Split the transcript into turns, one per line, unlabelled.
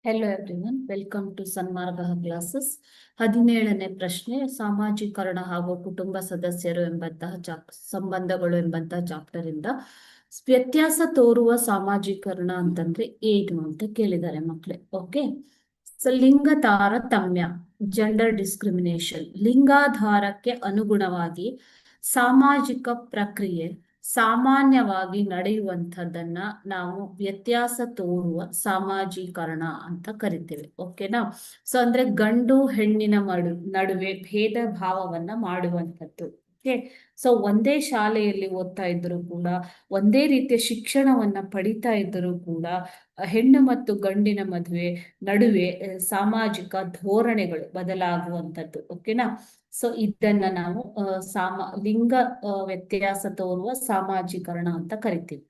Hello everyone, welcome to Sanmarga classes. 17ನೇ ಪ್ರಶ್ನೆ, ಸಾಮಾಜೀಕರಣ ಹಾಗೂ ಕುಟುಂಬ ಸದಸ್ಯರು ಎಂಬಂತಹ ಸಂಬಂಧಗಳು ಎಂಬಂತಹ ಚಾಪ್ಟರ್ ಇಂದ ವ್ಯತ್ಯಾಸ ತೋರುವ ಸಾಮಾಜೀಕರಣ ಅಂತಂದ್ರೆ ಏನು ಅಂತ ಕೇಳಿದ್ದಾರೆ ಮಕ್ಕಳೇ. ಓಕೆ, ಸೊ ಲಿಂಗ ತಾರತಮ್ಯ, ಜೆಂಡರ್ ಡಿಸ್ಕ್ರಿಮಿನೇಷನ್, ಲಿಂಗಾಧಾರಕ್ಕೆ ಅನುಗುಣವಾಗಿ ಸಾಮಾಜಿಕ ಪ್ರಕ್ರಿಯೆ ಸಾಮಾನ್ಯವಾಗಿ ನಡೆಯುವಂಥದ್ದನ್ನ ನಾವು ವ್ಯತ್ಯಾಸ ತೋರುವ ಸಾಮಾಜೀಕರಣ ಅಂತ ಕರಿತೇವೆ. ಓಕೆನಾ? ಸೊ ಅಂದ್ರೆ ಗಂಡು ಹೆಣ್ಣಿನ ನಡುವೆ ಭೇದ ಭಾವವನ್ನ ಮಾಡುವಂಥದ್ದು. ಓಕೆ, ಸೊ ಒಂದೇ ಶಾಲೆಯಲ್ಲಿ ಓದ್ತಾ ಇದ್ರು ಕೂಡ, ಒಂದೇ ರೀತಿಯ ಶಿಕ್ಷಣವನ್ನ ಪಡಿತಾ ಇದ್ದರೂ ಕೂಡ ಹೆಣ್ಣು ಮತ್ತು ಗಂಡಿನ ನಡುವೆ ಸಾಮಾಜಿಕ ಧೋರಣೆಗಳು ಬದಲಾಗುವಂಥದ್ದು. ಓಕೆನಾ? ಸೊ ಇದನ್ನ ನಾವು ಲಿಂಗ ವ್ಯತ್ಯಾಸ ತೋರುವ ಸಾಮಾಜೀಕರಣ ಅಂತ ಕರಿತೀವಿ.